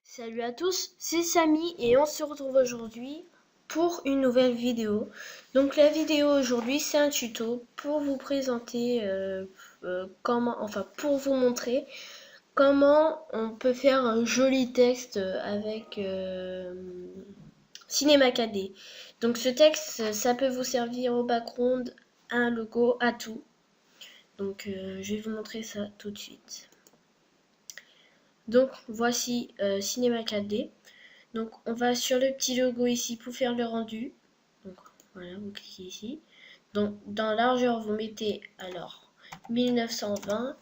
Salut à tous, c'est Samy et on se retrouve aujourd'hui pour une nouvelle vidéo. Donc la vidéo aujourd'hui c'est un tuto pour vous présenter pour vous montrer comment on peut faire un joli texte avec Cinema 4D. Donc ce texte ça peut vous servir au background, à un logo, à tout. Donc je vais vous montrer ça tout de suite. Donc voici Cinema 4D. Donc on va sur le petit logo ici pour faire le rendu. Donc voilà, vous cliquez ici. Donc dans largeur vous mettez alors 1920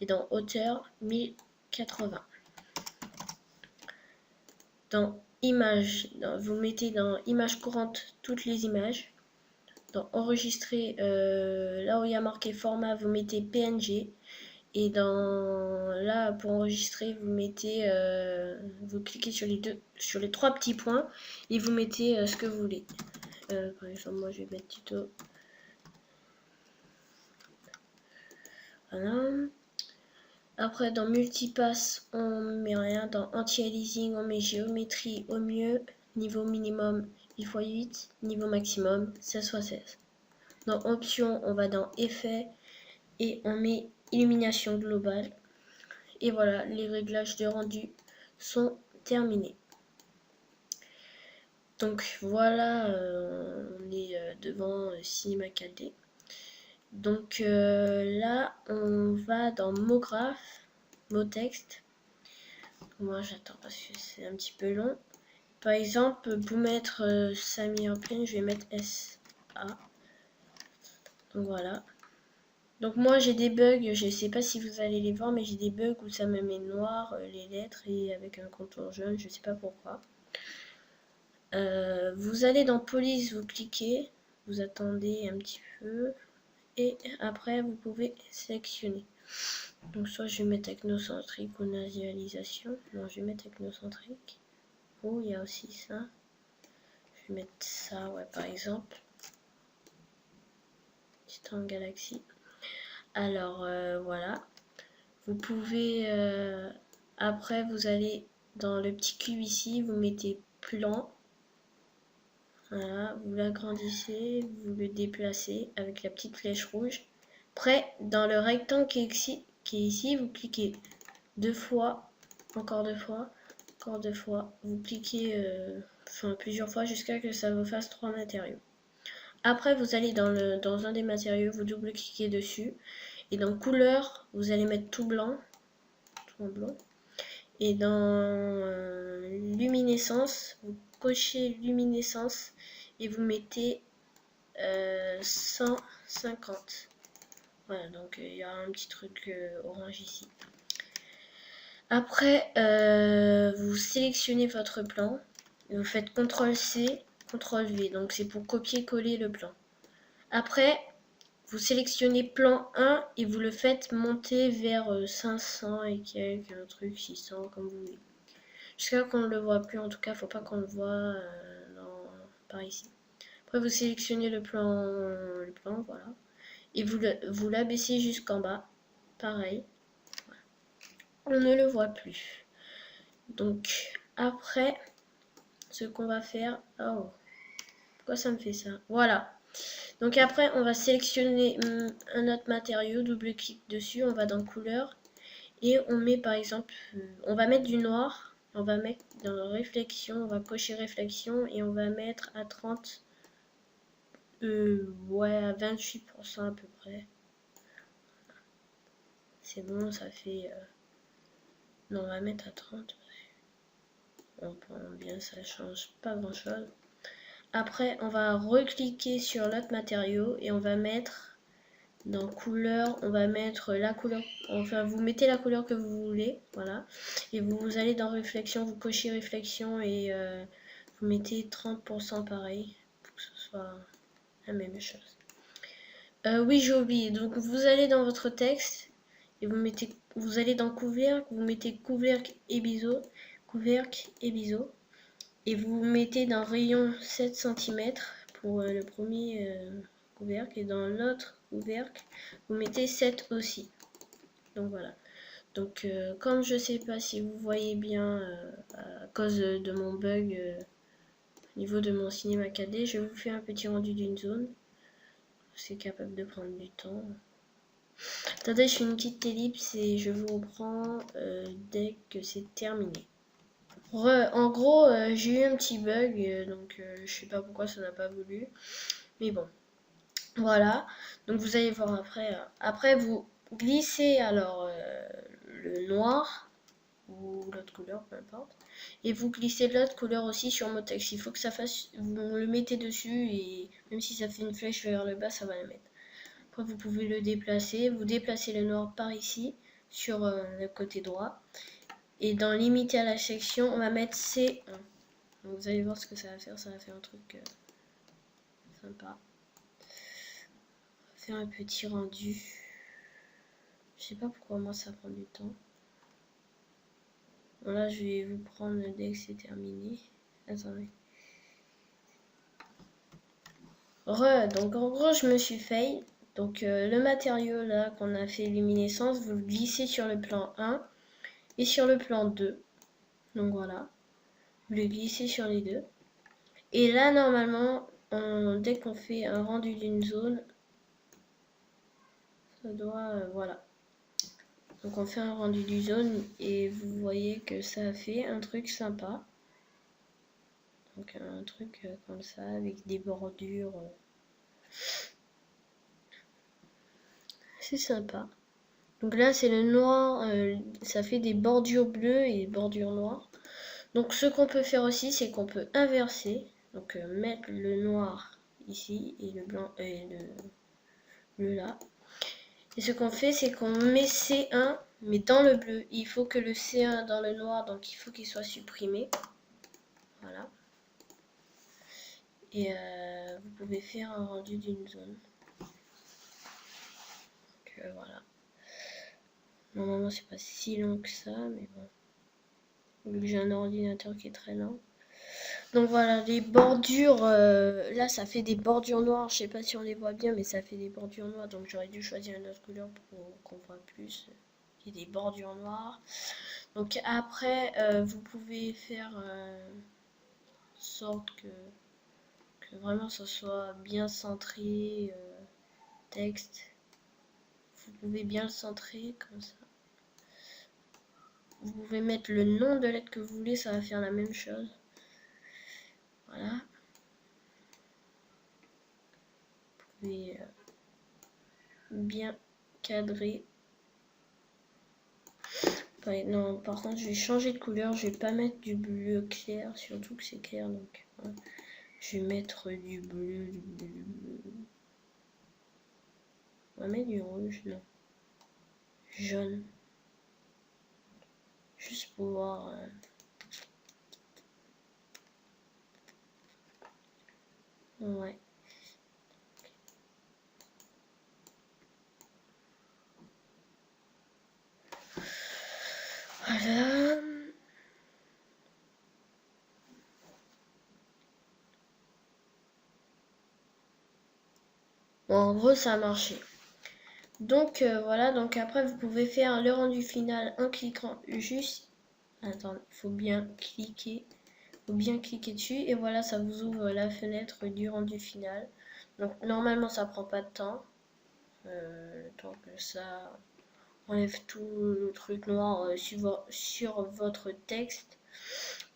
et dans hauteur 1080. Dans image, vous mettez dans image courante toutes les images. Dans enregistrer, là où il y a marqué format, vous mettez PNG. Et là pour enregistrer vous mettez vous cliquez sur les trois petits points et vous mettez ce que vous voulez. Par exemple moi je vais mettre tuto. Voilà. Après dans multipass on met rien. Dans anti-aliasing on met géométrie au mieux, niveau minimum 8x8, niveau maximum 16x16. Dans options on va dans effet et on met illumination globale. Et voilà, les réglages de rendu sont terminés. Donc voilà, on est devant Cinema 4D. Donc là, on va dans mot graphe, mot texte. Moi j'attends parce que c'est un petit peu long. Par exemple, pour mettre Samy en plein, je vais mettre SA. Donc voilà. Donc moi j'ai des bugs, je ne sais pas si vous allez les voir, mais j'ai des bugs où ça me met noir les lettres et avec un contour jaune, je ne sais pas pourquoi. Vous allez dans police, vous cliquez, vous attendez un petit peu et après vous pouvez sélectionner. Donc soit je vais mettre technocentrique ou nasalisation. Non, je vais mettre technocentrique. Oh, il y a aussi ça. Je vais mettre ça, ouais, par exemple. C'est en galaxie. Alors voilà, vous pouvez après vous allez dans le petit cube ici, vous mettez plan, voilà, vous l'agrandissez, vous le déplacez avec la petite flèche rouge. Après dans le rectangle qui est ici, vous cliquez deux fois, encore deux fois, encore deux fois, vous cliquez plusieurs fois jusqu'à ce que ça vous fasse 3 matériaux. Après vous allez dans un des matériaux, vous double-cliquez dessus. Et dans couleur, vous allez mettre tout blanc. Tout en blanc. Et dans luminescence, vous cochez luminescence et vous mettez 150. Voilà, donc il y a un petit truc orange ici. Après, vous sélectionnez votre plan. Et vous faites CTRL-C, CTRL-V. Donc c'est pour copier-coller le plan. Après, vous sélectionnez plan 1 et vous le faites monter vers 500 et quelques, un truc 600 comme vous voulez. Jusqu'à qu'on ne le voit plus, en tout cas, faut pas qu'on le voit par ici. Après vous sélectionnez le plan, voilà. Et vous l'abaissez jusqu'en bas, pareil. On ne le voit plus. Donc après, ce qu'on va faire, oh, pourquoi ça me fait ça? Voilà. Donc après, on va sélectionner un autre matériau, double-clic dessus, on va dans couleur et on met par exemple, on va mettre du noir, on va mettre dans réflexion, on va cocher réflexion et on va mettre à 30, ouais, à 28% à peu près. C'est bon, ça fait, non, on va mettre à 30. On prend bien, ça change pas grand chose. Après, on va recliquer sur l'autre matériau et on va mettre dans couleur, on va mettre la couleur, enfin vous mettez la couleur que vous voulez, voilà. Et vous allez dans réflexion, vous cochez réflexion et vous mettez 30% pareil pour que ce soit la même chose. Oui, j'ai oublié. Donc vous allez dans votre texte et vous allez dans couvercle, vous mettez couvercle et biseau, et vous mettez dans rayon 7 cm pour le premier couvercle, et dans l'autre couvercle vous mettez 7 aussi. Donc voilà. Donc comme je sais pas si vous voyez bien à cause de mon bug au niveau de mon cinéma 4D, je vous fais un petit rendu d'une zone. C'est capable de prendre du temps. Attendez, je fais une petite ellipse et je vous reprends dès que c'est terminé. En gros, j'ai eu un petit bug, donc je sais pas pourquoi ça n'a pas voulu. Mais bon, voilà. Donc vous allez voir après. Après, vous glissez alors le noir ou l'autre couleur, peu importe. Et vous glissez l'autre couleur aussi sur mon texte. Il faut que ça fasse, vous le mettez dessus et même si ça fait une flèche vers le bas, ça va le mettre. Après, vous pouvez le déplacer. Vous déplacez le noir par ici sur le côté droit. Et dans limiter à la section, on va mettre C1. Donc vous allez voir ce que ça va faire. Ça va faire un truc sympa. On va faire un petit rendu. Je sais pas pourquoi moi ça prend du temps. Bon, là, je vais vous prendre dès que c'est terminé. Attendez. Donc en gros, je me suis fail. Donc le matériau là qu'on a fait luminescence, vous le glissez sur le plan 1 et sur le plan 2. Donc voilà. Vous le glissez sur les deux. Et là, normalement, dès qu'on fait un rendu d'une zone, ça doit... voilà. Donc on fait un rendu d'une zone et vous voyez que ça a fait un truc sympa. Donc un truc comme ça, avec des bordures. C'est sympa. Donc là, c'est le noir, ça fait des bordures bleues et des bordures noires. Donc ce qu'on peut faire aussi, c'est qu'on peut inverser. Donc mettre le noir ici et le blanc et le bleu là. Et ce qu'on fait, c'est qu'on met C1, mais dans le bleu. Il faut que le C1 dans le noir, donc il faut qu'il soit supprimé. Voilà. Et vous pouvez faire un rendu d'une zone. Donc voilà. Normalement, c'est pas si long que ça, mais bon. Vu que j'ai un ordinateur qui est très lent. Donc voilà, les bordures, là ça fait des bordures noires, je sais pas si on les voit bien, mais ça fait des bordures noires, donc j'aurais dû choisir une autre couleur pour qu'on voit plus. Il y a des bordures noires. Donc après, vous pouvez faire sorte que vraiment ça soit bien centré, texte. Vous pouvez bien le centrer comme ça. Vous pouvez mettre le nom de lettre que vous voulez, ça va faire la même chose. Voilà. Vous pouvez bien cadrer. Ouais, non, par contre, je vais changer de couleur. Je vais pas mettre du bleu clair, surtout que c'est clair. Donc, ouais. Je vais mettre du bleu, du bleu, du bleu. On va mettre du rouge, non. Jaune. Juste pour voir. Ouais. Voilà. Bon, en gros, ça a marché. Donc voilà, donc après vous pouvez faire le rendu final en cliquant juste. Attends, il faut bien cliquer. Dessus et voilà, ça vous ouvre la fenêtre du rendu final. Donc normalement ça prend pas de temps. Tant que ça enlève tout le truc noir sur votre texte.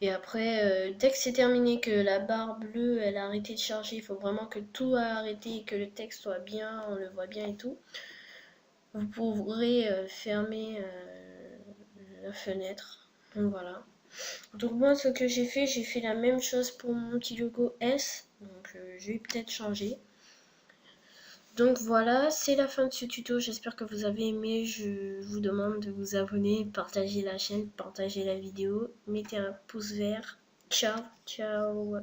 Et après, dès que c'est terminé, que la barre bleue elle a arrêté de charger, il faut vraiment que tout a arrêté et que le texte soit bien, on le voit bien et tout. Vous pourrez fermer la fenêtre. Donc voilà. Donc moi ce que j'ai fait la même chose pour mon petit logo S. Donc je vais peut-être changer. Donc voilà, c'est la fin de ce tuto. J'espère que vous avez aimé. Je vous demande de vous abonner, partager la chaîne, partager la vidéo, mettez un pouce vert. Ciao, ciao.